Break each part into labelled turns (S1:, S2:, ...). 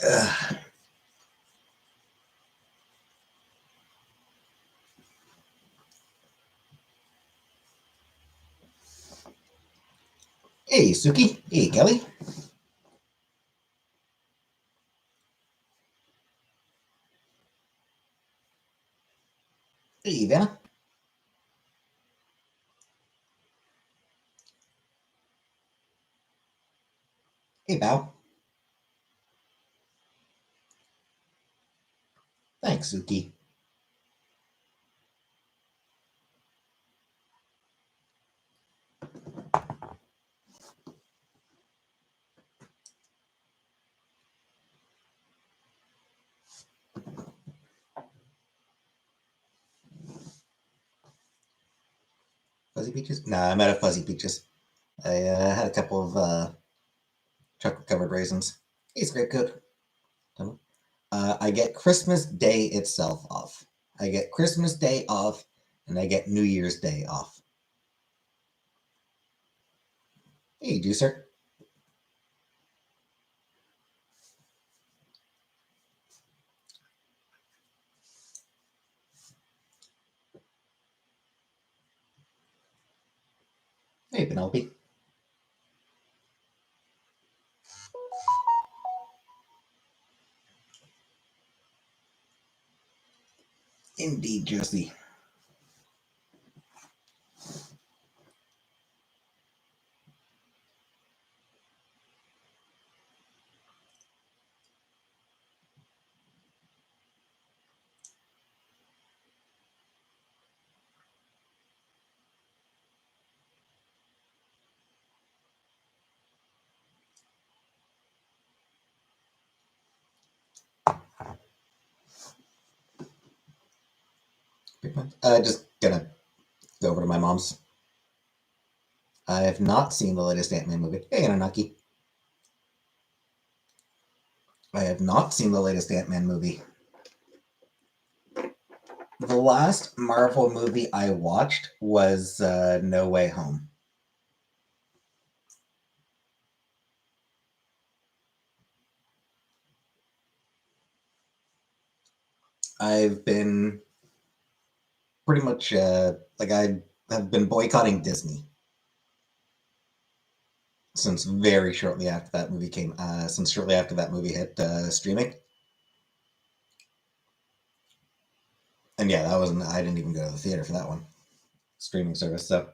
S1: Ugh. Hey, Suki. Hey, Kelly. Hey, Vanna. Hey, Bow. Thanks, Suki. Fuzzy Peaches? Nah, I'm out of Fuzzy Peaches. I had a couple of chocolate-covered raisins. It's very good. I get Christmas Day itself off. I get Christmas Day off, and I get New Year's Day off. Hey, Juicer. Hey, Penelope. Indeed, Josie. Just gonna go over to my mom's. I have not seen the latest Ant-Man movie. Hey, Anunnaki. I have not seen the latest Ant-Man movie. The last Marvel movie I watched was No Way Home. I've been pretty much I have been boycotting Disney since very shortly after that movie came. Since shortly after that movie hit streaming, and yeah, that wasn't. I didn't even go to the theater for that one. Streaming service. So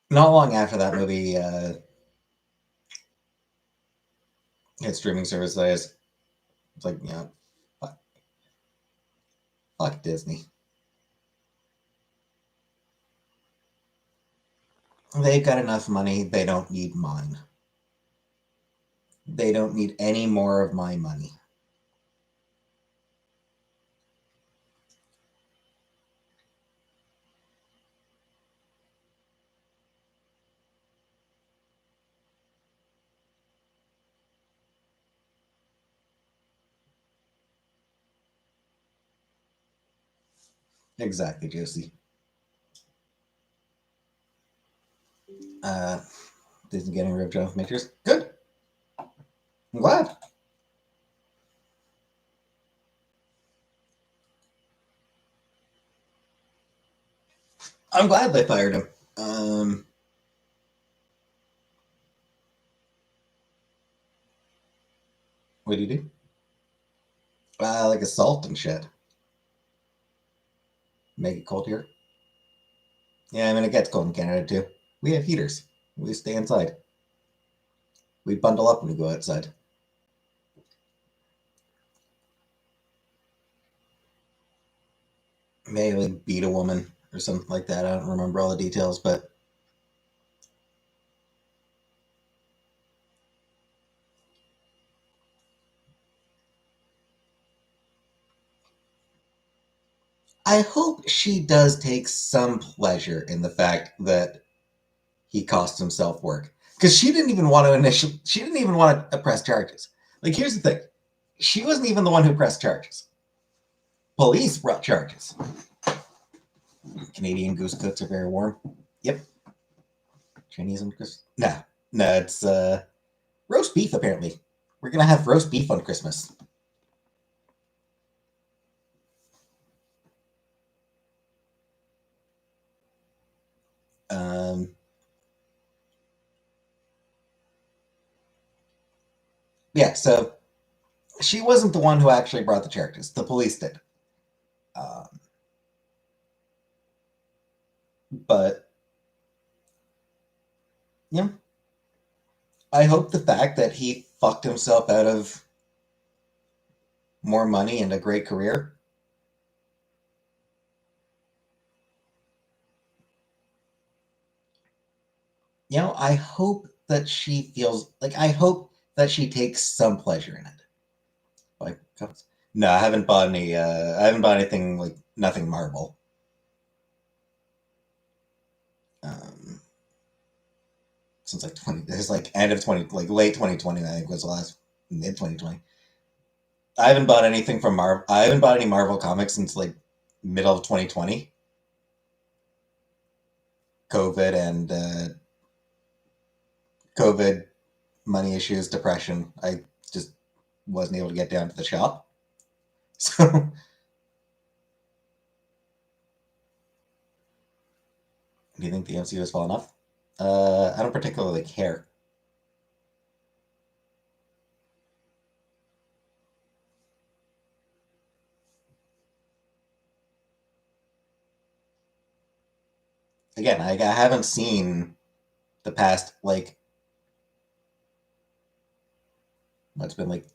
S1: not long after that movie hit streaming service, I was like, fuck, fuck Disney. They've got enough money. They don't need mine. They don't need any more of my money. Exactly, Josie. Uh, Disney getting ripped off Matrix. Good. I'm glad. I'm glad they fired him. What do you do? Like assault and shit. Make it cold here. Yeah, I mean it gets cold in Canada too. We have heaters. We stay inside. We bundle up when we go outside. Maybe like beat a woman or something like that. I don't remember all the details, but I hope she does take some pleasure in the fact that he cost himself work. Because she didn't even want to initially, she didn't even want to press charges. Like, here's the thing, she wasn't even the one who pressed charges. Police brought charges. Canadian goose coats are very warm. Yep. Chinese and goose. No, it's roast beef apparently. We're gonna have roast beef on Christmas. Um, yeah, so she wasn't the one who actually brought the characters. The police did. Um, but yeah, I hope the fact that he fucked himself out of more money and a great career. I hope that she feels like I hope that she takes some pleasure in it. Like, no, I haven't bought any. I haven't bought anything like nothing Marvel. Um, since like 20, it's like end of 20, like late 2020. I think was the last mid 2020. I haven't bought anything from Marvel. I haven't bought any Marvel comics since like middle of 2020. COVID and COVID, money issues, depression. I just wasn't able to get down to the shop. So, do you think the MCU has fallen off? I don't particularly care. Again, I haven't seen the past like what's been like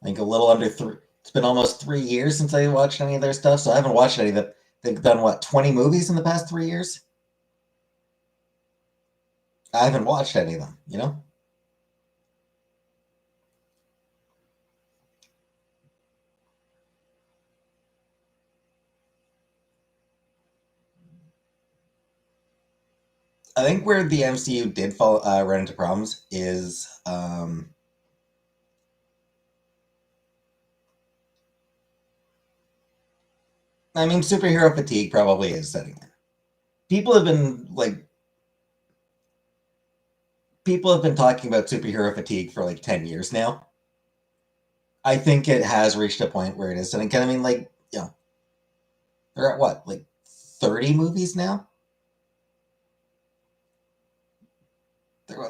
S1: I think a little under three. It's been almost 3 years since I watched any of their stuff, so I haven't watched any of them. They've done what 20 movies in the past 3 years. I haven't watched any of them. I think where the MCU did fall run into problems is, I mean, superhero fatigue probably is setting in. People have been like people have been talking about superhero fatigue for like 10 years now. I think it has reached a point where it is setting. I mean, like they're at what, like 30 movies now?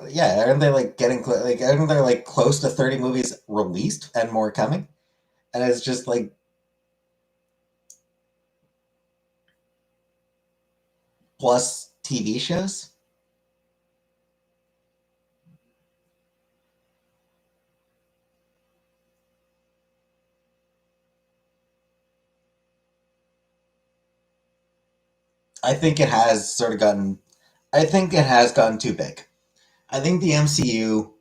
S1: Yeah, aren't they like aren't there like close to 30 movies released and more coming? And it's just like plus TV shows. I think it has sort of gotten. I think it has gotten too big. I think the MCU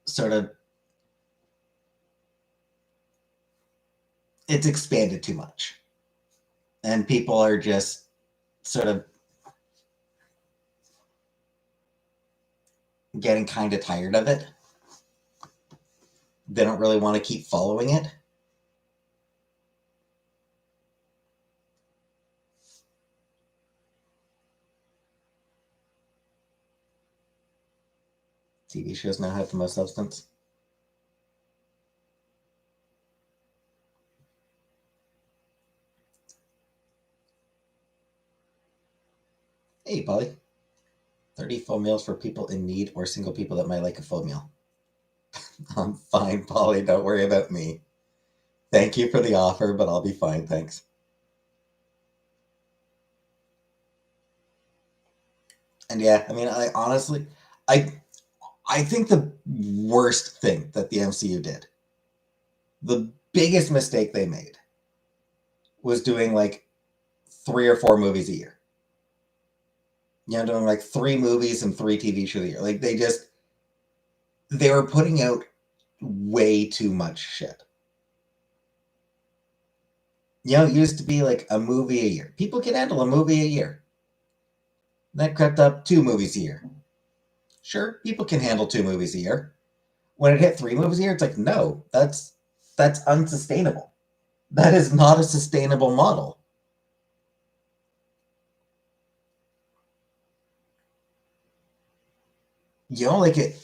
S1: sort of it's expanded too much, and people are just sort of getting kind of tired of it. They don't really want to keep following it. TV shows now have the most substance. Hey, Polly. 30 full meals for people in need or single people that might like a full meal. I'm fine, Polly. Don't worry about me. Thank you for the offer, but I'll be fine, thanks. And yeah, I mean, I I think the worst thing that the MCU did, the biggest mistake they made, was doing like 3 or 4 movies a year. Doing like 3 movies and 3 TV shows a year. Like they were putting out way too much shit. It used to be like a movie a year. People can handle a movie a year. That crept up 2 movies a year. Sure, people can handle 2 movies a year. When it hit 3 movies a year, it's like, no, that's unsustainable. That is not a sustainable model. like it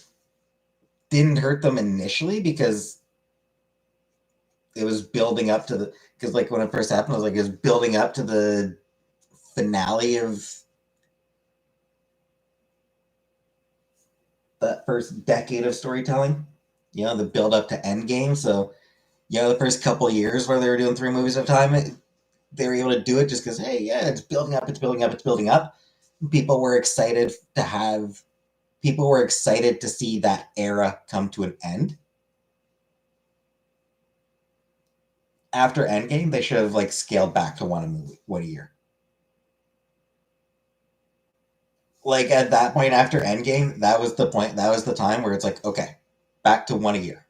S1: didn't hurt them initially because it was building up to the, because like when it first happened, I was like, it was building up to the finale of that first decade of storytelling. The build up to Endgame. So the first couple years where they were doing three movies at a time, they were able to do it just because, hey, yeah, it's building up, it's building up, it's building up. People were excited to have, people were excited to see that era come to an end. After Endgame, they should have like scaled back to one a movie, one a year. Like at that point after Endgame, that was the point. That was the time where it's like, okay, back to one a year.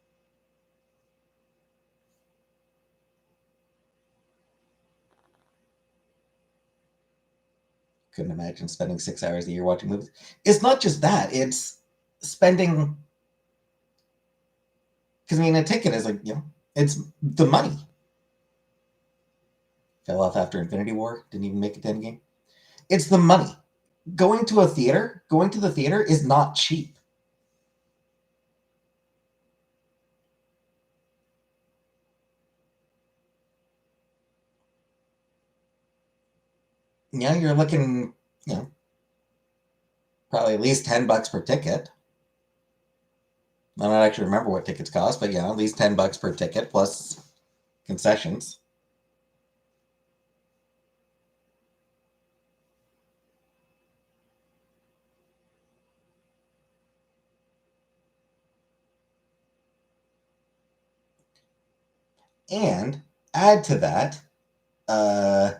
S1: Couldn't imagine spending 6 hours a year watching movies. It's not just that; it's spending, because I mean, a ticket is like, it's the money. Fell off after Infinity War. Didn't even make it to Endgame. It's the money. Going to the theater is not cheap. You're looking, you know, probably at least $10 per ticket. I don't actually remember what tickets cost, but at least $10 per ticket plus concessions. And add to that, uh,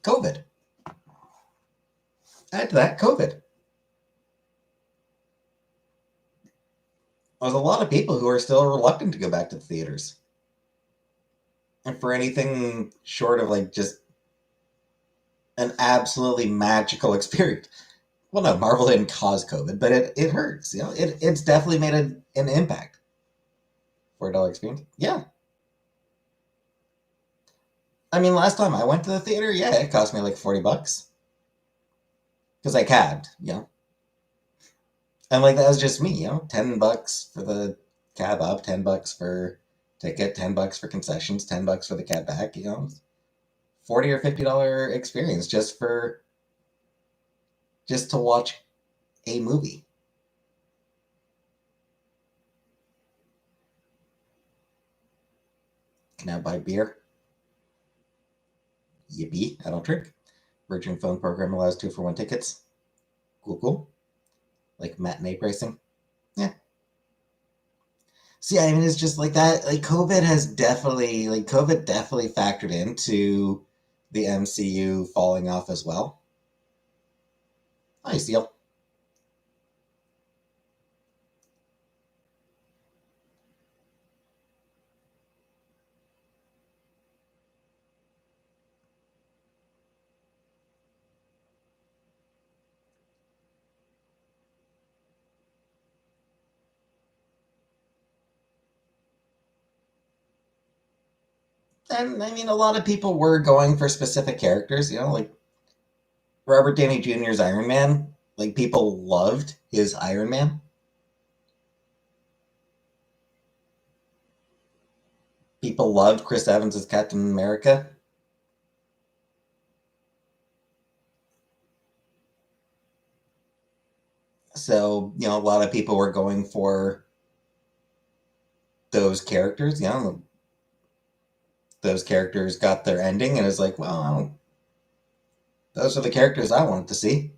S1: COVID. Add to that COVID. There's a lot of people who are still reluctant to go back to the theaters. And for anything short of like just an absolutely magical experience. Well, no, Marvel didn't cause COVID, but it hurts. It's definitely made an impact. $4 experience. Yeah. I mean, last time I went to the theater, yeah, it cost me like $40 because I cabbed. And like that was just me. $10 for the cab up, $10 for ticket, $10 for concessions, $10 for the cab back. 40 or $50 experience just to watch a movie. Can I buy beer? Yippee! I don't drink. Virgin phone program allows 2-for-1 tickets. Cool, cool. Like matinee pricing. Yeah. See, I mean, it's just like that. Like COVID definitely factored into the MCU falling off as well. Nice deal. And I mean, a lot of people were going for specific characters. Like Robert Downey Jr.'s Iron Man. Like people loved his Iron Man. People loved Chris Evans as Captain America. So a lot of people were going for those characters. Those characters got their ending, and it's like, well, I don't, those are the characters I wanted to see.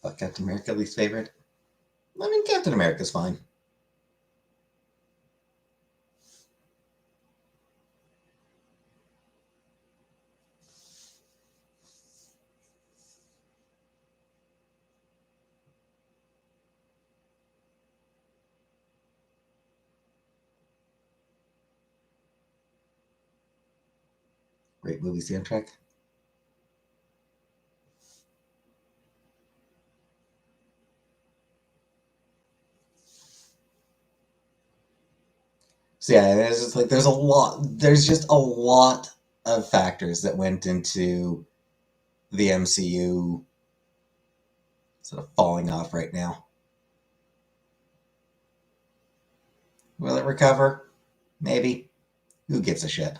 S1: Fuck Captain America, least favorite. I mean, Captain America's fine. Great movie soundtrack. So yeah, there's just like there's just a lot of factors that went into the MCU sort of falling off right now. Will it recover? Maybe. Who gives a shit?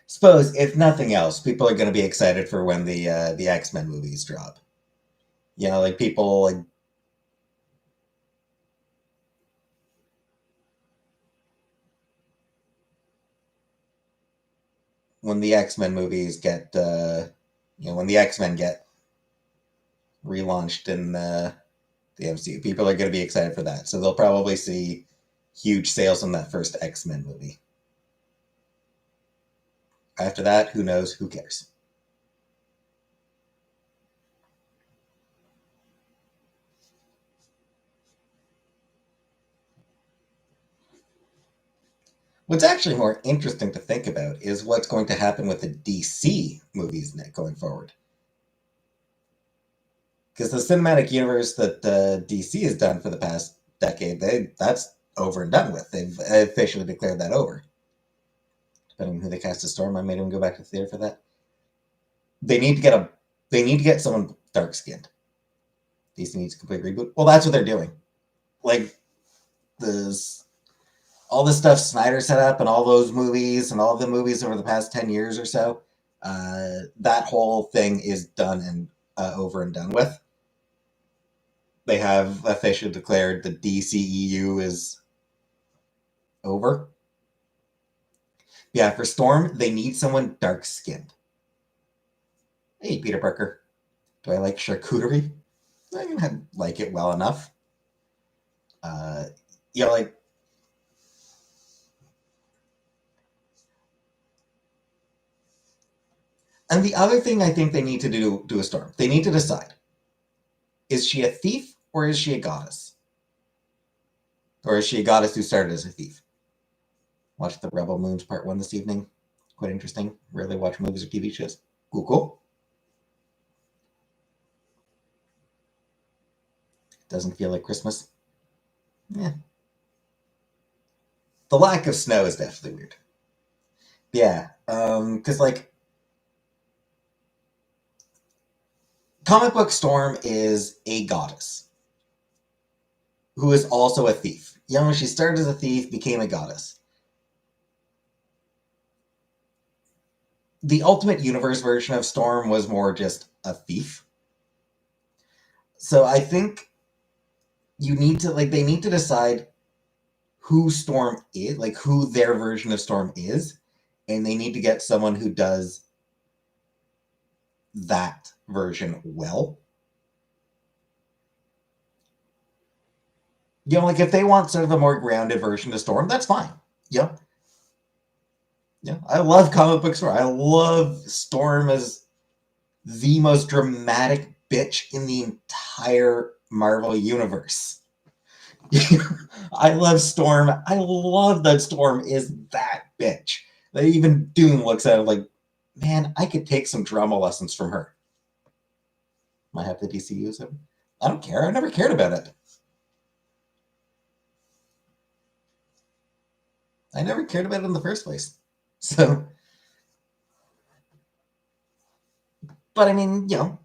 S1: Suppose if nothing else, people are going to be excited for when the X-Men movies drop. You know, like people like when the X-Men movies get when the X-Men get relaunched in the MCU, people are going to be excited for that. So they'll probably see huge sales on that first X-Men movie. After that, who knows? Who cares? What's actually more interesting to think about is what's going to happen with the DC movies going forward. Because the cinematic universe that DC has done for the past decade, that's over and done with. They've officially declared that over. Depending on who they cast as Storm, I made him go back to the theater for that. They need to get a they need to get someone dark skinned. DC needs a complete reboot. Well, that's what they're doing. Like this all the stuff Snyder set up and all those movies and all the movies over the past 10 years or so, that whole thing is done and over and done with. They have officially declared the DCEU is over. Yeah, for Storm, they need someone dark skinned. Hey, Peter Parker, do I like charcuterie? I can like it well enough. Yeah, like and the other thing I think they need to do a Storm. They need to decide: is she a thief or is she a goddess, or is she a goddess who started as a thief? Watched the Rebel Moons Part 1 this evening. Quite interesting. Rarely watch movies or TV shows. Cool, cool. Doesn't feel like Christmas. Yeah. The lack of snow is definitely weird. Yeah. Because, like, Comic Book Storm is a goddess who is also a thief. You know, she started as a thief, became a goddess. The Ultimate Universe version of Storm was more just a thief. So I think they need to decide who Storm is, like who their version of Storm is, and they need to get someone who does that version well. You know, like if they want sort of a more grounded version of Storm, that's fine. Yeah. Yeah. I love Comic Book Storm. I love Storm as the most dramatic bitch in the entire Marvel universe. I love Storm. I love that Storm is that bitch. That even Doom looks at it like, man, I could take some drama lessons from her. Might have the DC use it. I don't care. I never cared about it. I never cared about it in the first place. So, but I mean, you know,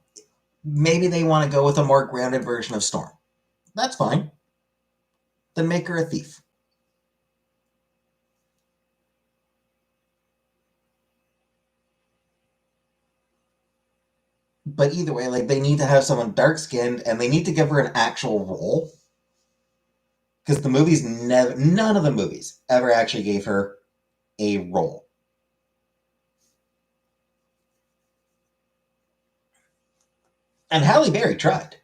S1: maybe they want to go with a more grounded version of Storm. That's fine. Then make her a thief. But either way, like they need to have someone dark skinned and they need to give her an actual role. Because the movies none of the movies ever actually gave her a role. And Halle Berry tried.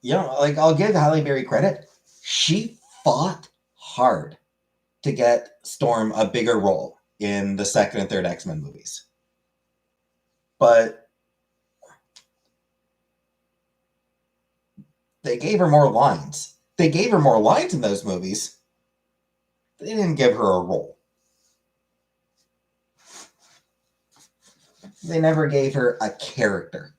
S1: You know, like I'll give Halle Berry credit. She fought hard to get Storm a bigger role in the second and third X-Men movies. But they gave her more lines. They gave her more lines in those movies, They didn't give her a role. They never gave her a character.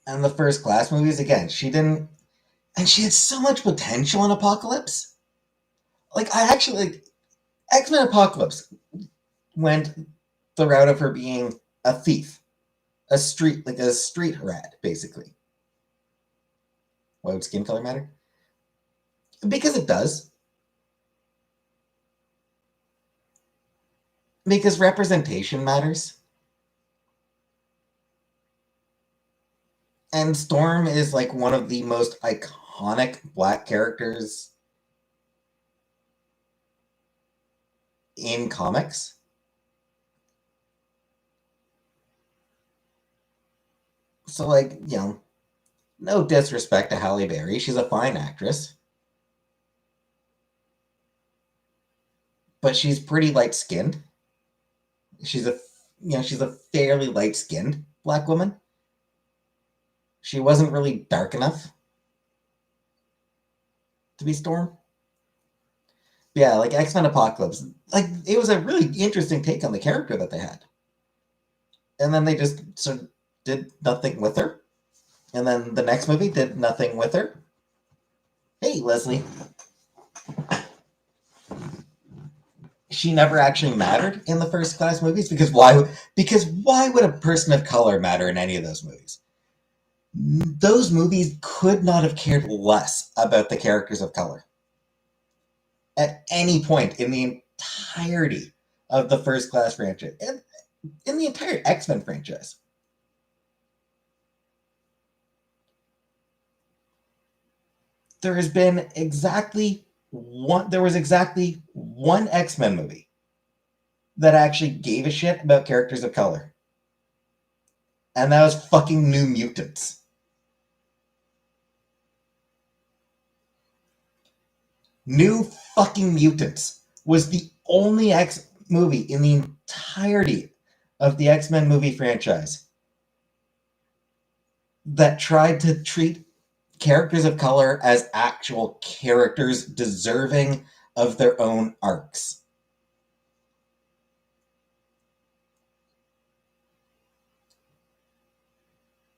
S1: And the First Class movies, again, she didn't. And she had so much potential in Apocalypse. Like, I actually. Like, X-Men Apocalypse went the route of her being a thief. A street rat, basically. Why would skin color matter? Because it does. Because representation matters. And Storm is like one of the most iconic black characters in comics. So, like, no disrespect to Halle Berry. She's a fine actress. But she's pretty light skinned. She's a fairly light skinned black woman. She wasn't really dark enough to be Storm. Yeah, like X-Men Apocalypse. Like, it was a really interesting take on the character that they had. And then they just sort of did nothing with her. And then the next movie did nothing with her. Hey, Leslie. She never actually mattered in the First Class movies because why? Because why would a person of color matter in any of those movies? Those movies could not have cared less about the characters of color at any point in the entirety of the First Class franchise, and in the entire X-Men franchise. There was exactly one X-Men movie that actually gave a shit about characters of color. And that was fucking New Mutants. New fucking Mutants was the only X movie in the entirety of the X-Men movie franchise that tried to treat characters of color as actual characters deserving of their own arcs.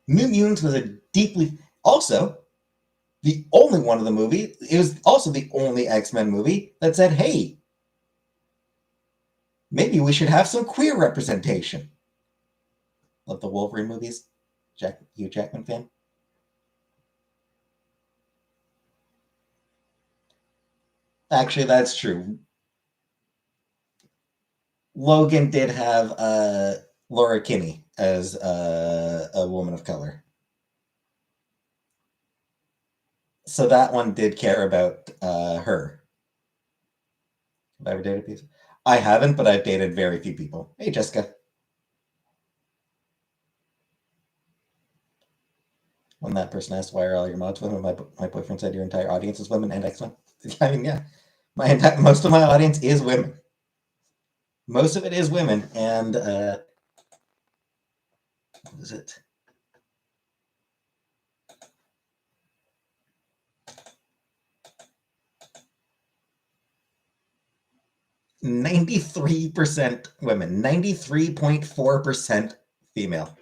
S1: New Mutants was also the only one of the movie. It was also the only X-Men movie that said, hey, maybe we should have some queer representation. Love the Wolverine movies. Hugh Jackman fan? Actually, that's true. Logan did have Laura Kinney as a woman of color. So that one did care about her. Have I ever dated people? I haven't, but I've dated very few people. Hey, Jessica. When that person asked why are all your mods women, my boyfriend said your entire audience is women and X-Men. I mean, yeah, most of my audience is women. Most of it is women, and what is it? %93 women, 93.4% female.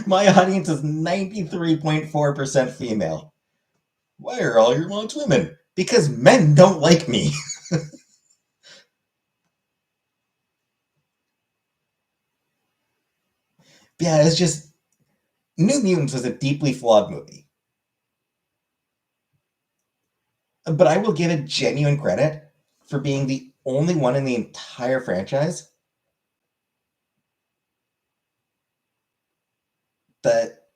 S1: My audience is 93.4% female. Why are all your mods women? Because men don't like me. Yeah, it's just New Mutants was a deeply flawed movie. But I will give it genuine credit for being the only one in the entire franchise that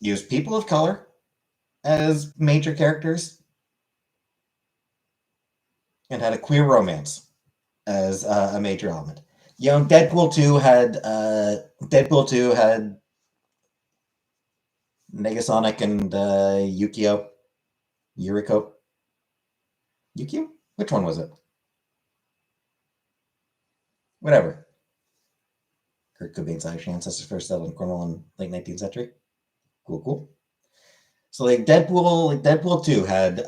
S1: used people of color as major characters and had a queer romance as a major element. Deadpool 2 had Negasonic and Yuriko. Yukio? Which one was it? Whatever. Kurt Cobain's Irish ancestors first settled in Cornwall in late 19th century. Cool, cool. So Deadpool 2 had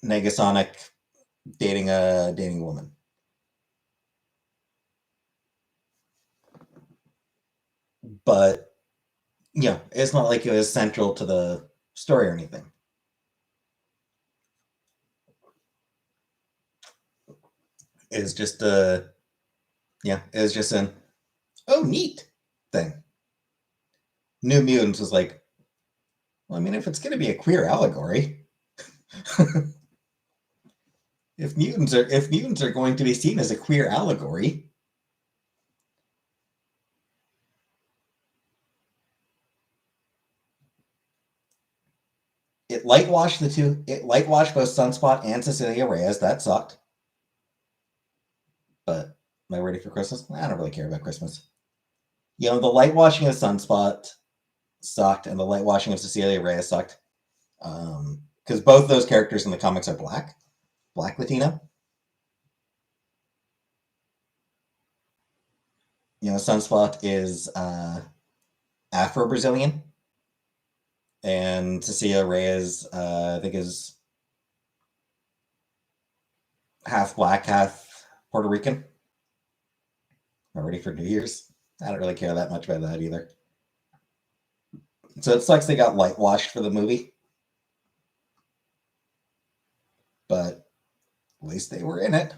S1: Negasonic dating a woman. But it's not like it was central to the story or anything. It's just it was just an neat thing. New Mutants was like, well, I mean, if it's going to be a queer allegory, if mutants are going to be seen as a queer allegory, it lightwashed the two. It lightwashed both Sunspot and Cecilia Reyes. That sucked. But am I ready for Christmas? I don't really care about Christmas. The lightwashing of Sunspot sucked, and the lightwashing of Cecilia Reyes sucked. Because both those characters in the comics are black Latino. Sunspot is Afro-Brazilian, and Cecilia Reyes, I think, is half black, half Puerto Rican. I'm ready for New Year's. I don't really care that much about that either. So it sucks they got whitewashed for the movie. But at least they were in it.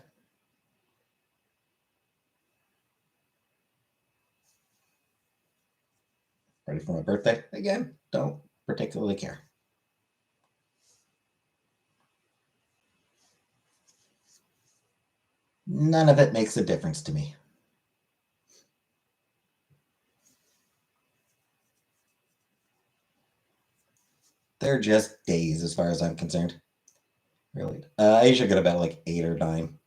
S1: Ready for my birthday? Again, don't particularly care. None of it makes a difference to me. They're just days as far as I'm concerned. Really. I usually get about like 8 or 9.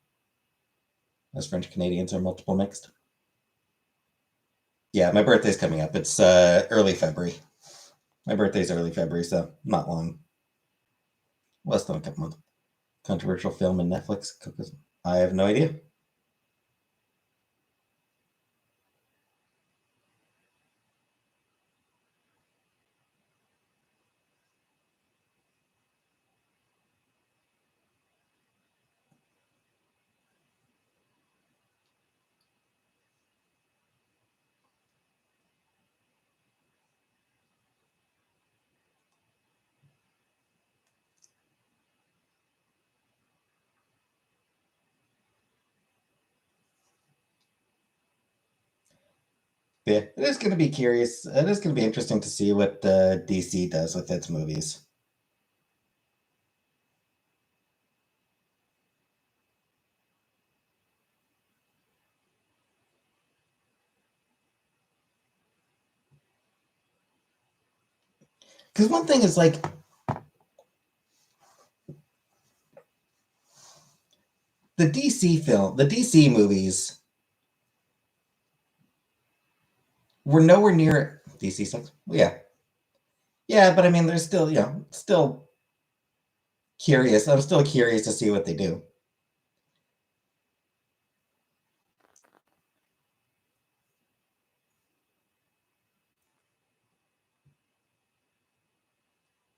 S1: As French Canadians are multiple mixed. Yeah, my birthday's coming up. It's early February. My birthday's early February, so not long. Less than a couple months. Controversial film in Netflix. I have no idea. Yeah, it is going to be curious. It is going to be interesting to see what DC does with its movies. Because one thing is like the DC movies were nowhere near DC stuff. Yeah, but I mean, they're still still curious. I'm still curious to see what they do.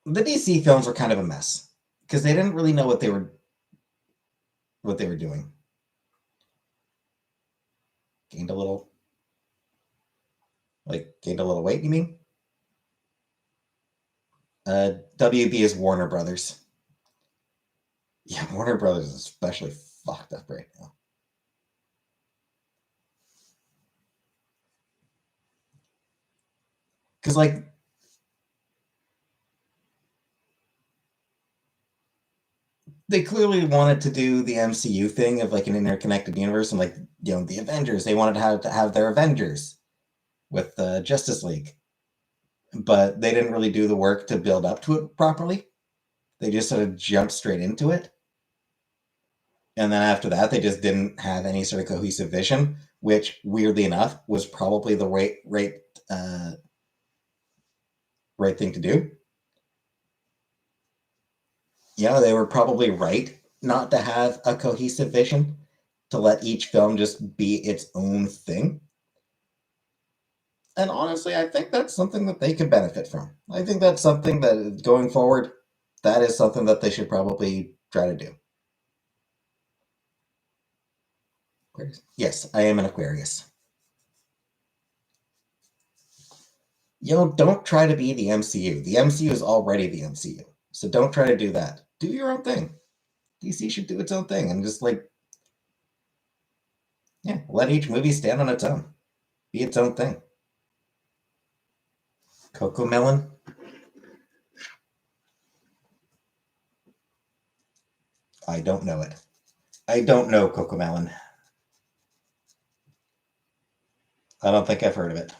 S1: The DC films were kind of a mess because they didn't really know what they were doing. Gained a little weight. You mean? WB is Warner Brothers. Yeah, Warner Brothers is especially fucked up right now. Because like they clearly wanted to do the MCU thing of like an interconnected universe, and like the Avengers. They wanted to have their Avengers with Justice League, but they didn't really do the work to build up to it properly. They just sort of jumped straight into it, and then after that, they just didn't have any sort of cohesive vision. Which, weirdly enough, was probably the right thing to do. They were probably right not to have a cohesive vision, to let each film just be its own thing. And honestly, I think that's something that they could benefit from. I think that's something that going forward, that is something that they should probably try to do. Aquarius. Yes, I am an Aquarius. Don't try to be the MCU. The MCU is already the MCU. So don't try to do that. Do your own thing. DC should do its own thing and just yeah, let each movie stand on its own. Be its own thing. Coco Melon? I don't know it. I don't know Coco Melon. I don't think I've heard of it.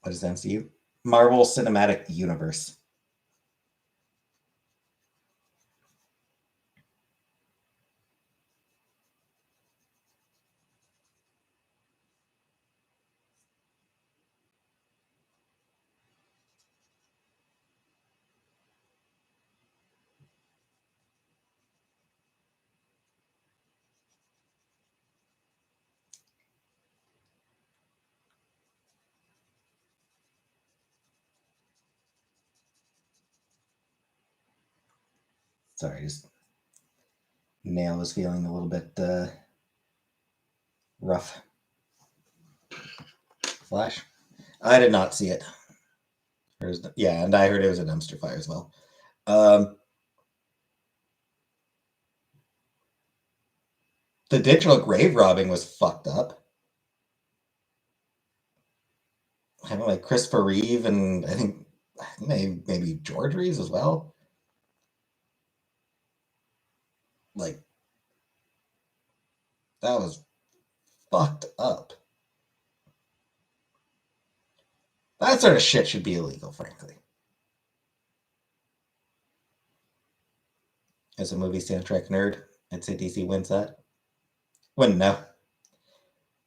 S1: What is MCU? Marvel Cinematic Universe. Sorry, just nail was feeling a little bit rough. Flash. I did not see it. Yeah, and I heard it was a dumpster fire as well. The digital grave robbing was fucked up. Having like Christopher Reeve and I think maybe George Reeves as well. Like that was fucked up. That sort of shit should be illegal, frankly. As a movie soundtrack nerd, I'd say DC wins that. Wouldn't know.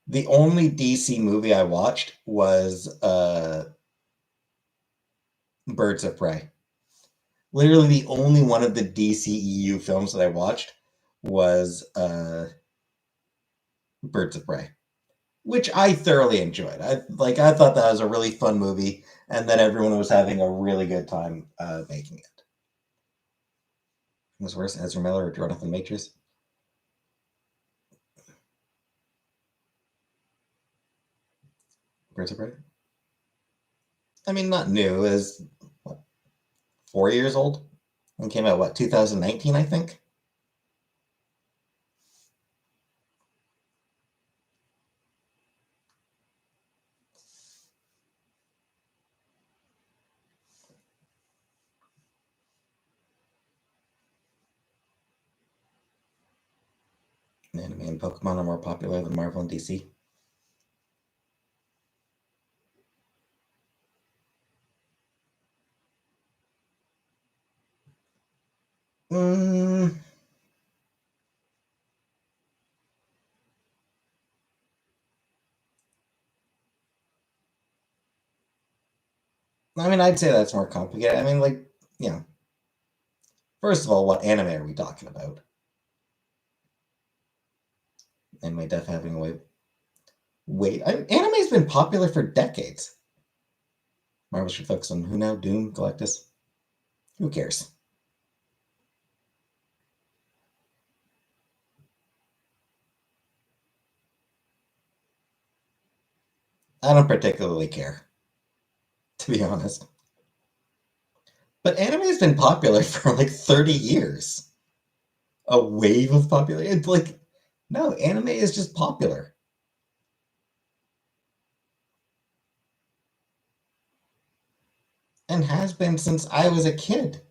S1: The only DC movie I watched was Birds of Prey. Literally, the only one of the DCEU films that I watched was Birds of Prey, which I thoroughly enjoyed. I thought that was a really fun movie, and that everyone was having a really good time making it. It was worse, Ezra Miller or Jonathan Majors. Birds of Prey. I mean, not new. It was what, 4 years old, and came out what 2019, I think. Anime and Pokemon are more popular than Marvel and DC. Mm, I mean, I'd say that's more complicated. I mean, first of all, what anime are we talking about? Anime Def having a way. Wait, anime's been popular for decades. Marvel should focus on who now? Doom, Galactus? Who cares? I don't particularly care, to be honest. But anime's been popular for like 30 years. A wave of popularity. It's like, no, anime is just popular. And has been since I was a kid.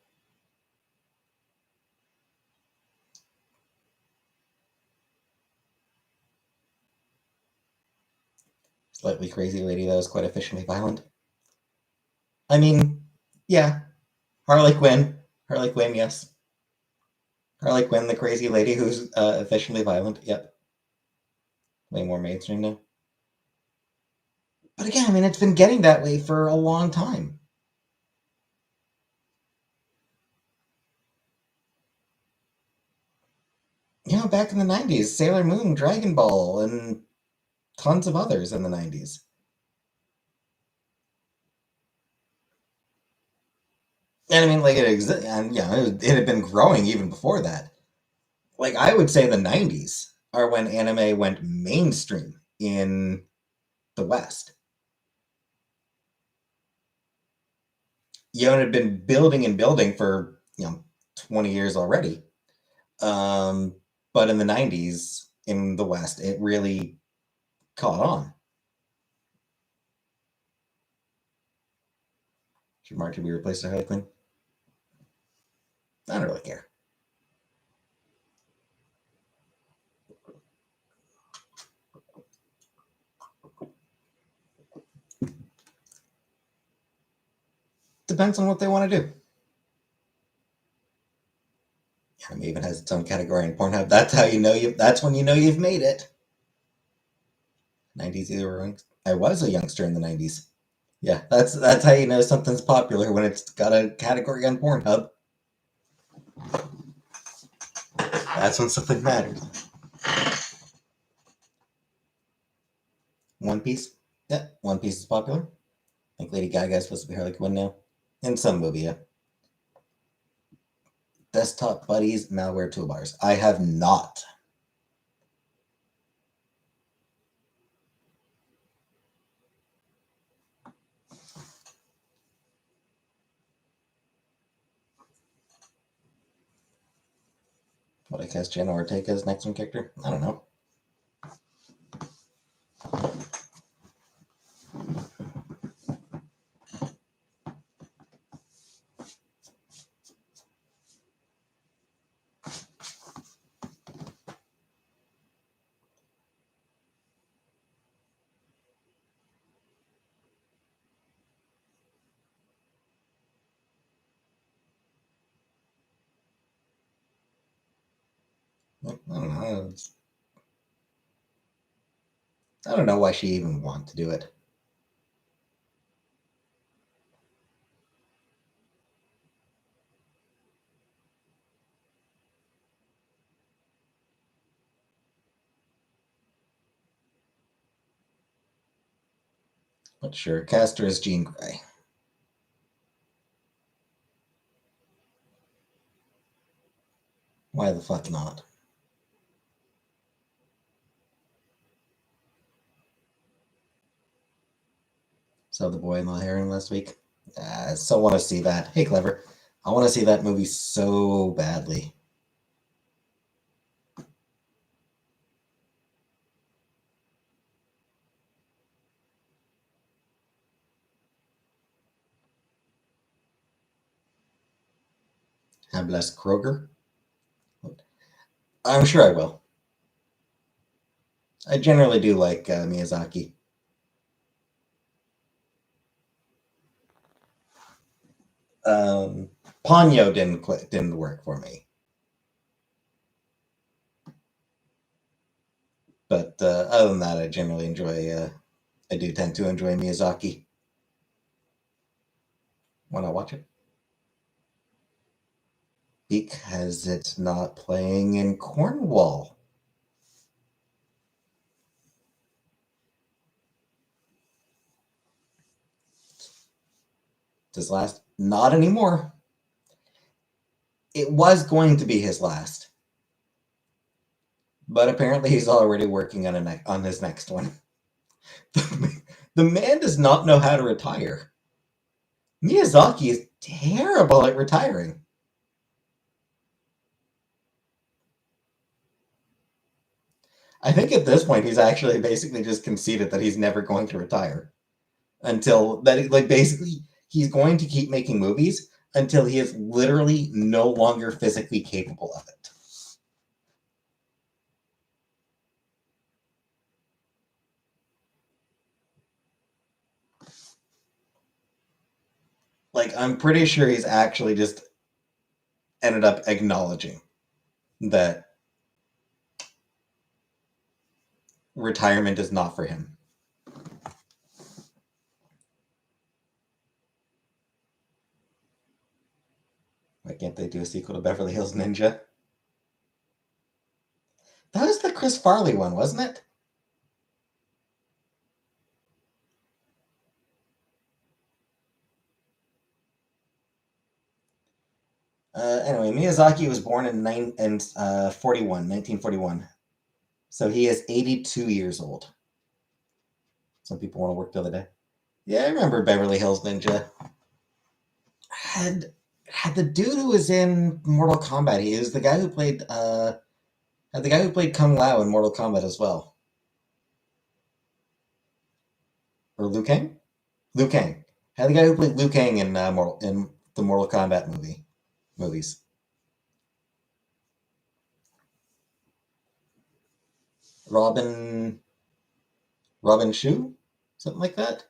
S1: Slightly crazy lady that was quite efficiently violent. I mean, yeah, Harley Quinn. Harley Quinn, yes. Harley Quinn, the crazy lady who's efficiently violent. Yep. Way more mainstream now. But again, I mean, it's been getting that way for a long time. back in the 90s, Sailor Moon, Dragon Ball, and tons of others in the 90s. And I mean, like, and it had been growing even before that. Like, I would say the 90s are when anime went mainstream in the West. It had been building and building for, 20 years already. Um, but in the 90s in the West, it really caught on. Should Marty be replaced by Harley Quinn? I don't really care. Depends on what they want to do. Anime even has its own category in Pornhub. That's how you know you. That's when you know you've made it. 90s either. I was a youngster in the 90s. Yeah, that's how you know something's popular when it's got a category on Pornhub. That's when something matters. One Piece. Yeah, One Piece is popular. I think Lady Gaga is supposed to be Harley Quinn now. In some movie, yeah. Desktop Buddies malware toolbars. I have not. What I cast Jenna Ortega as next one character? I don't know. I don't know. I don't know why she even want to do it. But sure, cast her as Jean Grey. Why the fuck not? Saw The Boy and the Heron last week. I still want to see that. Hey, Clever. I want to see that movie so badly. Have less Kroger? I'm sure I will. I generally do like Miyazaki. Um, Ponyo didn't work for me, but other than that, I generally enjoy. I do tend to enjoy Miyazaki when I watch it. Because it's not playing in Cornwall. His last, not anymore. It was going to be his last, but apparently he's already working on his next one. The man does not know how to retire. Miyazaki is terrible at retiring. I think at this point he's actually basically just conceded that he's never going to retire until that. Like basically, he's going to keep making movies until he is literally no longer physically capable of it. Like I'm pretty sure he's actually just ended up acknowledging that retirement is not for him. Why can't they do a sequel to Beverly Hills Ninja? Chris Farley one, wasn't it? Anyway, Miyazaki was born in 1941. So he is 82 years old. Some people want to work the other day. Yeah, I remember Beverly Hills Ninja. Had the dude who was in Mortal Kombat. He was the guy who played had the guy who played Kung Lao in Mortal Kombat as well. Or Liu Kang? Liu Kang. Had the guy who played Liu Kang in the Mortal Kombat movies. Robin Robin Shu? Something like that?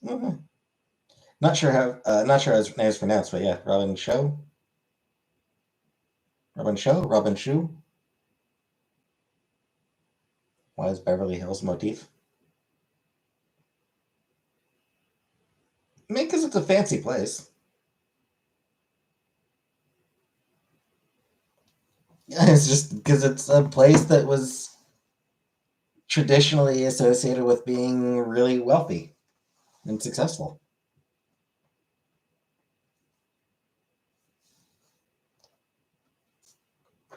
S1: Okay. Not sure how his name is pronounced, but yeah, Robin Shu. Why is Beverly Hills motif? I mean, because it's a fancy place. Yeah, it's just because it's a place that was traditionally associated with being really wealthy and successful.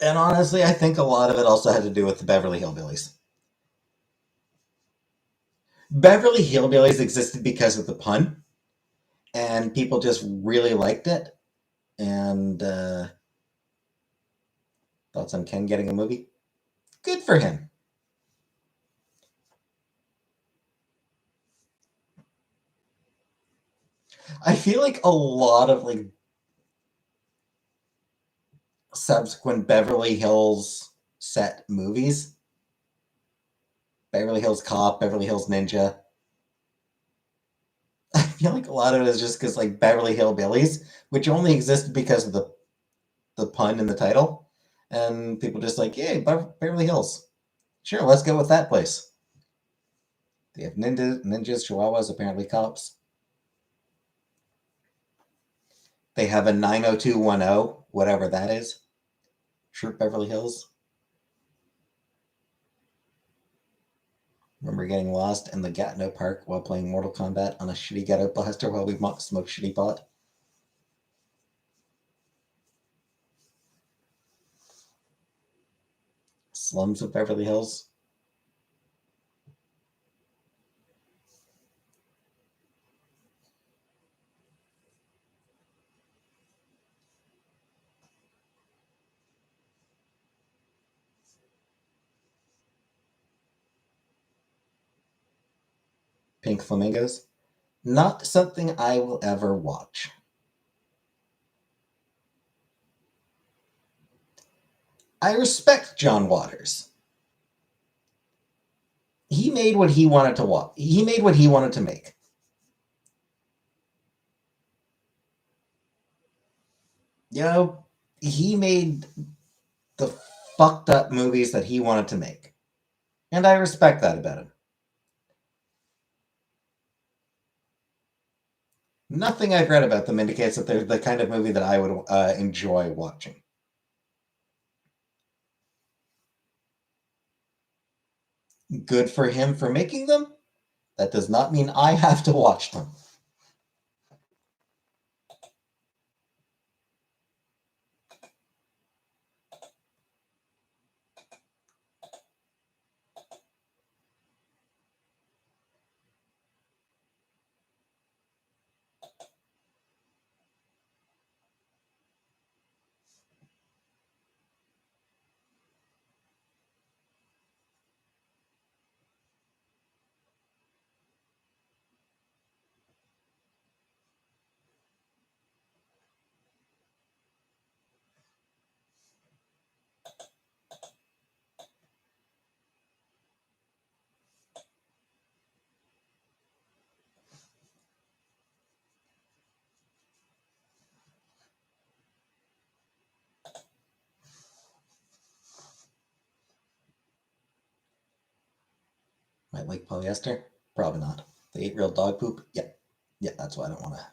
S1: And honestly, I think a lot of it also had to do with the Beverly Hillbillies. Beverly Hillbillies existed because of the pun, and people just really liked it. And thoughts on Ken getting a movie? Good for him. I feel like a lot of like subsequent Beverly Hills set movies, Beverly Hills Cop, Beverly Hills Ninja. I feel like a lot of it is just because like Beverly Hillbillies, which only existed because of the pun in the title, and people just like, yay, Beverly Hills. Sure, let's go with that place. They have ninjas, chihuahuas, apparently cops. They have a 90210, whatever that is. Sure, Beverly Hills. Remember getting lost in the Gatineau Park while playing Mortal Kombat on a shitty ghetto blaster while we smoked shitty pot? Slums of Beverly Hills. Pink Flamingos. Not something I will ever watch. I respect John Waters. He made what he wanted to watch. He made what he wanted to make. You know, he made the fucked up movies that he wanted to make. And I respect that about him. Nothing I've read about them indicates that they're the kind of movie that I would enjoy watching. Good for him for making them. That does not mean I have to watch them. Might like polyester? Probably not. They ate real dog poop? Yeah. Yeah, that's why I don't want to.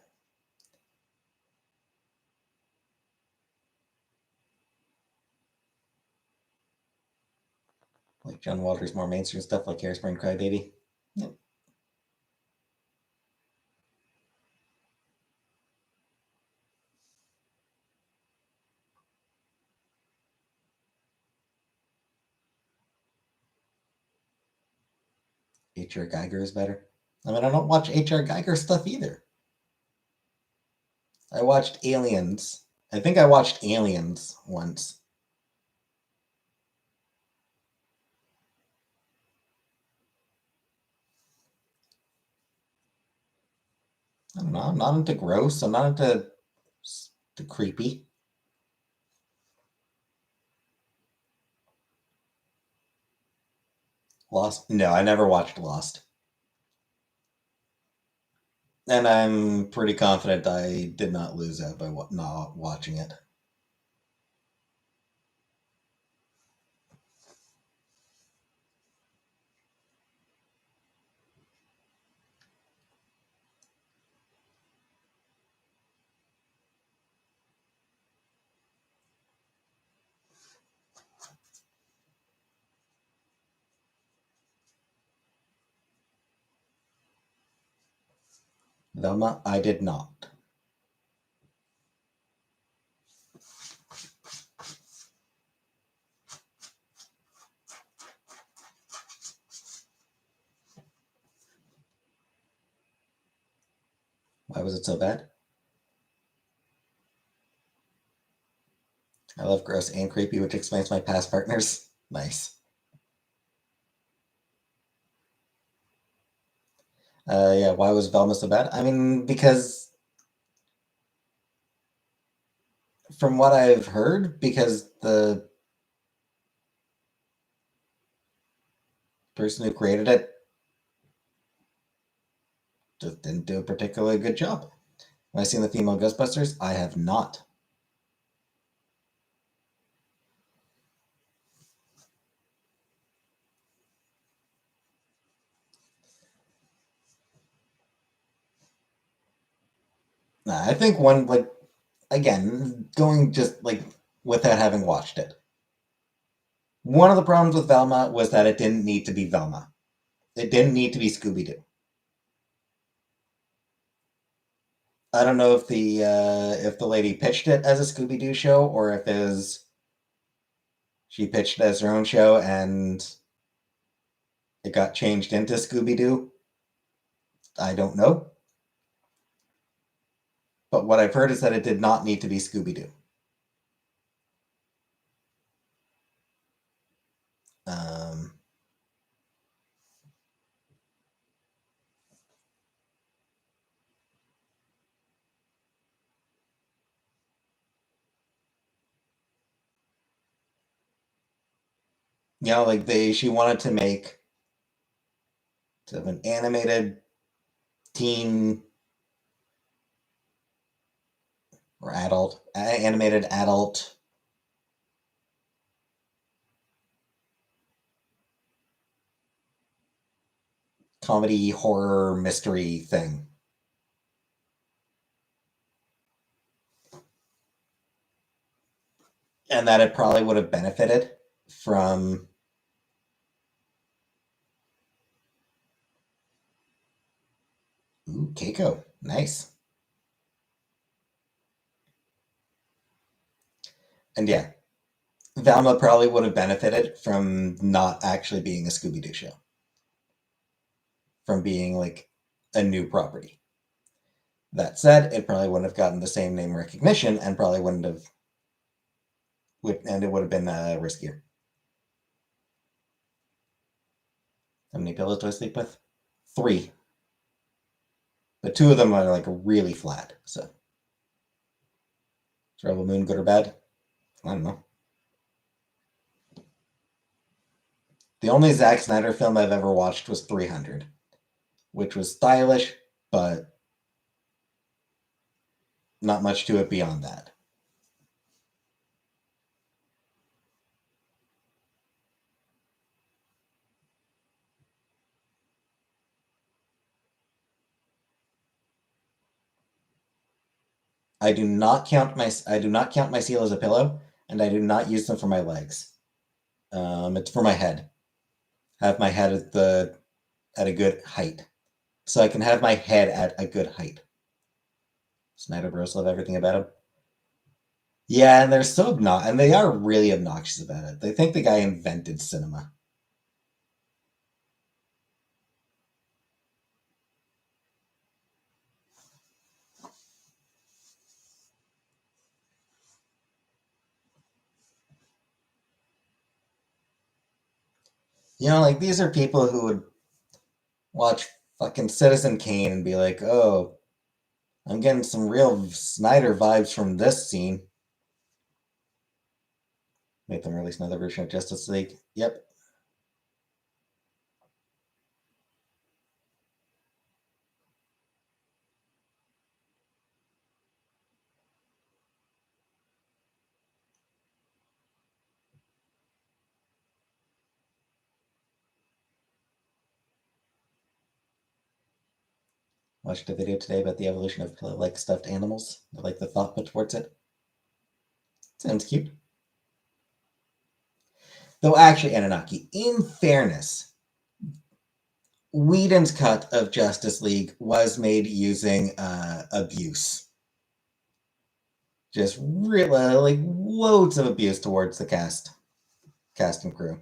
S1: Like John Waters' more mainstream stuff like Hairspray and Crybaby. Yep. H.R. Geiger is better. I mean, I don't watch H.R. Geiger stuff either. I watched Aliens. I think I watched Aliens once. I don't know. I'm not into gross. I'm not into the creepy. Lost? No, I never watched Lost. And I'm pretty confident I did not lose out by not watching it. Velma, I did not. Why was it so bad? I love gross and creepy, which explains my past partners. Nice. Yeah, why was Velma so bad? I mean, because from what I've heard, because the person who created it just didn't do a particularly good job. Have I seen the female Ghostbusters? I have not. I think one, like, again, going just like without having watched it. One of the problems with Velma was that it didn't need to be Velma. It didn't need to be Scooby Doo. I don't know if the lady pitched it as a Scooby Doo show or if it was she pitched it as her own show and it got changed into Scooby Doo. I don't know. But what I've heard is that it did not need to be Scooby Doo. Um, like she wanted to make sort of an animated teen or adult animated adult comedy horror mystery thing. And that it probably would have benefited from Keiko. Nice. And yeah, Velma probably would have benefited from not actually being a Scooby Doo show, from being like a new property. That said, it probably wouldn't have gotten the same name recognition and probably wouldn't have, and it would have been riskier. How many pillows do I sleep with? 3. But 2 of them are like really flat. So, is Rebel Moon good or bad? I don't know. The only Zack Snyder film I've ever watched was 300, which was stylish, but not much to it beyond that. I do not count my seal as a pillow, and I do not use them for my legs. It's for my head. Have my head at a good height, so I can have my head at a good height. Snyder Bros love everything about him. Yeah, and they're so obnoxious, and they are really obnoxious about it. They think the guy invented cinema. You know, like these are people who would watch fucking Citizen Kane and be like, "Oh, I'm getting some real Snyder vibes from this scene." Make them release another version of Justice League. Yep. Watched a video today about the evolution of like stuffed animals. I like the thought put towards it. Sounds cute. Though actually, Anunnaki, in fairness, Whedon's cut of Justice League was made using abuse. Just really like loads of abuse towards the cast and crew.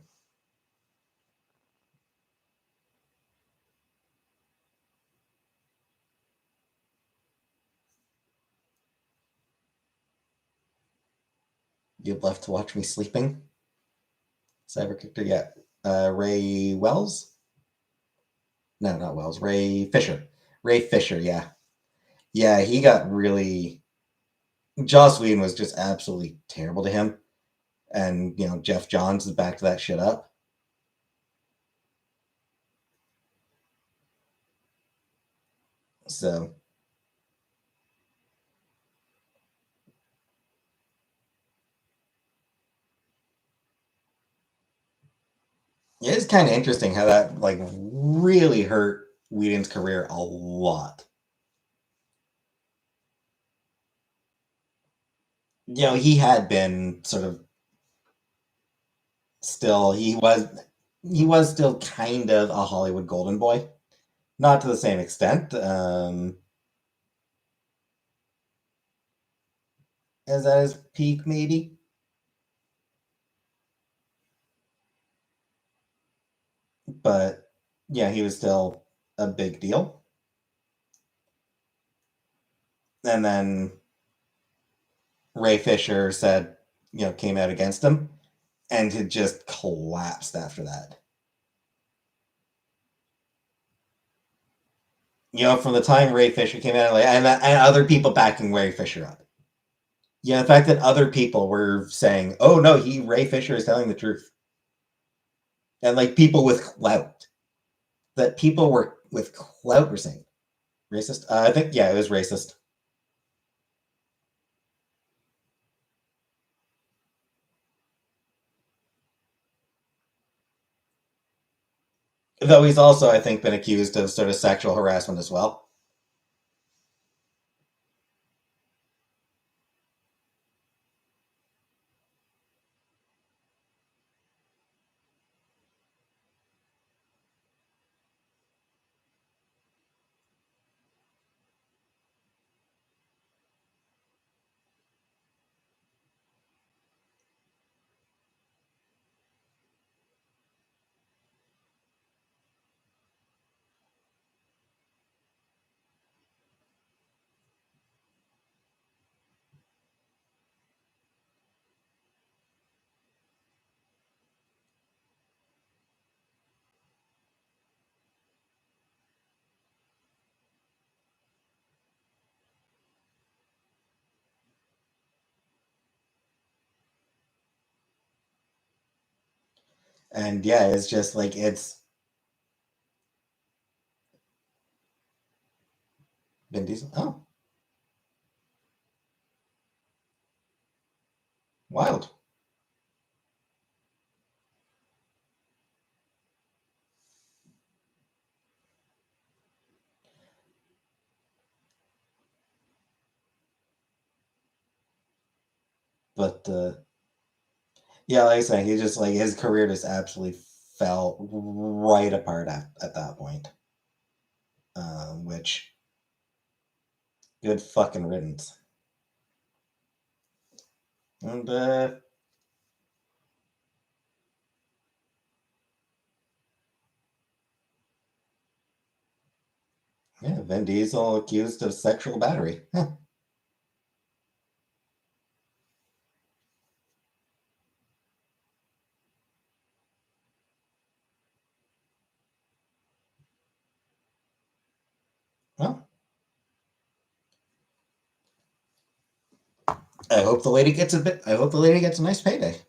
S1: You'd love to watch me sleeping. Cyber character, yeah. Ray Wells? No, not Wells. Ray Fisher. Ray Fisher, yeah. Yeah, he got really. Joss Whedon was just absolutely terrible to him. And, you know, Jeff Johns is backed that shit up. So, yeah, it's kind of interesting how that, like, really hurt Whedon's career a lot. You know, he had been sort of still, he was still kind of a Hollywood golden boy. Not to the same extent. Is at his peak, maybe? But yeah, he was still a big deal. And then Ray Fisher said, you know, came out against him and had just collapsed after that. You know, from the time Ray Fisher came out, like, and other people backing Ray Fisher up. Yeah, the fact that other people were saying, "Oh no, Ray Fisher is telling the truth," and like people with clout, that people were with clout were saying racist. I think yeah, it was racist. Though he's also, I think, been accused of sort of sexual harassment as well. And yeah, it's just like it's Vin Diesel. Oh, wild. But yeah, like I said, he just like his career just absolutely fell right apart at that point. Which good fucking riddance. And yeah, Vin Diesel accused of sexual battery. Huh. Well, I hope the lady gets a bit. I hope the lady gets a nice payday.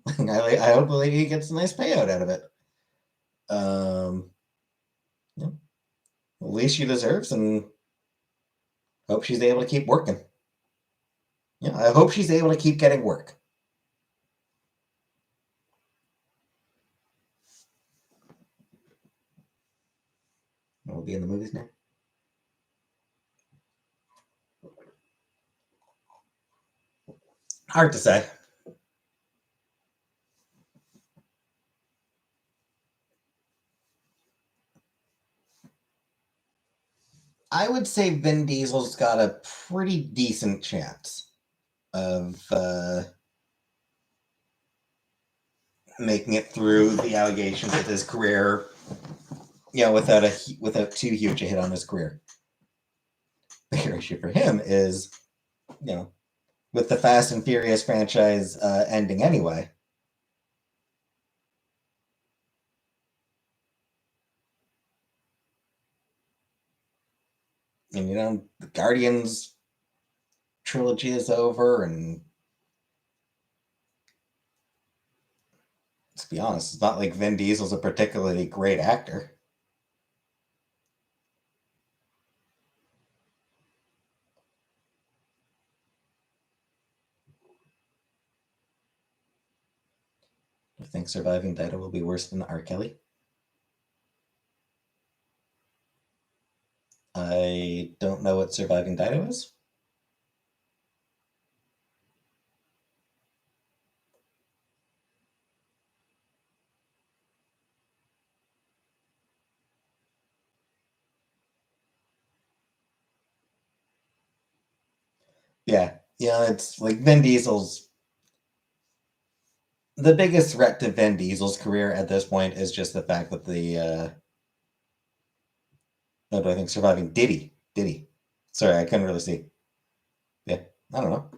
S1: I hope the lady gets a nice payout out of it. Yeah, the least she deserves, and hope she's able to keep working. Yeah, I hope she's able to keep getting work. We'll be in the movies now. Hard to say. I would say Vin Diesel's got a pretty decent chance of making it through the allegations of his career. Without too huge a hit on his career. The bigger issue for him is, you know, with the Fast and Furious franchise ending anyway. And the Guardians trilogy is over, and let's be honest, it's not like Vin Diesel's a particularly great actor. I think Surviving Dido will be worse than R. Kelly. I don't know what Surviving Dido is. Yeah, it's like Vin Diesel's the biggest threat to Vin Diesel's career at this point is just the fact that no, do I think Surviving Diddy. Sorry, I couldn't really see. Yeah, I don't know.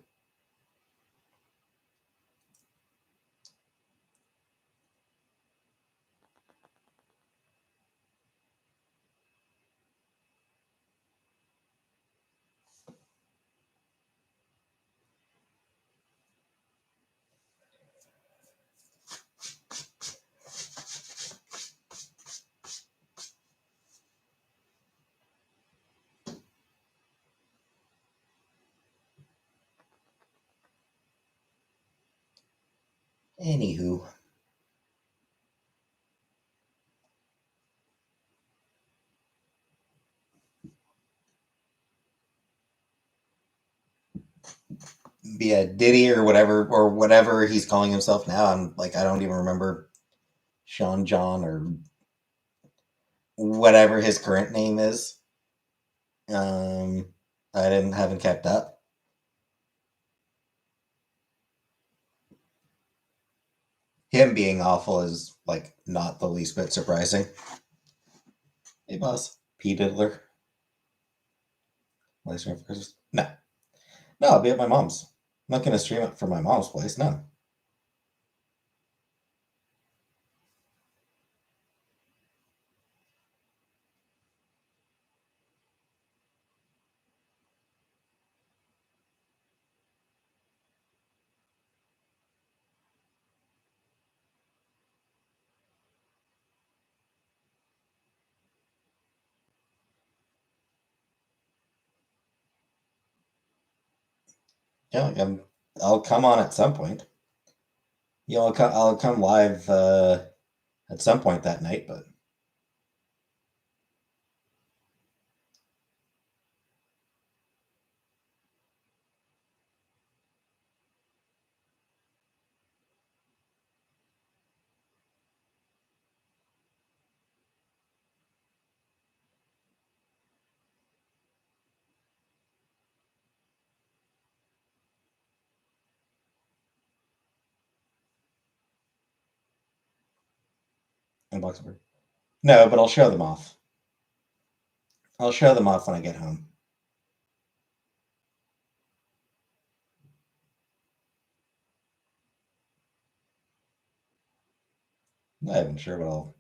S1: Anywho, yeah, Diddy or whatever he's calling himself now. I'm like, I don't even remember Sean John or whatever his current name is. Um, I didn't haven't kept up. Him being awful is like not the least bit surprising. Hey, boss, P Diddler. Live stream for Christmas? No, I'll be at my mom's. I'm not gonna stream it from my mom's place. No. Yeah, I'll come on at some point. I'll come live at some point that night, but Unbox them. No, but I'll show them off. I'll show them off when I get home. I'm not even sure what I'll.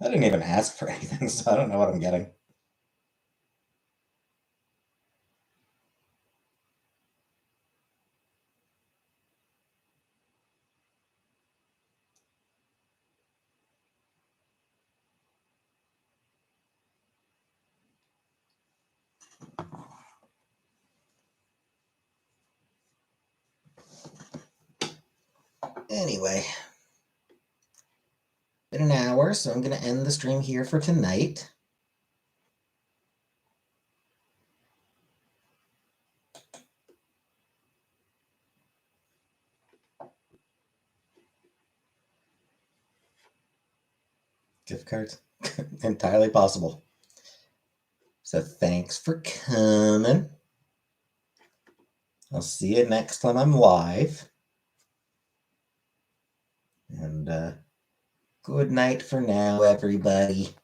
S1: I didn't even ask for anything, so I don't know what I'm getting. Anyway, been an hour, so I'm going to end the stream here for tonight. Gift cards? Entirely possible. So thanks for coming. I'll see you next time I'm live. And good night for now, everybody.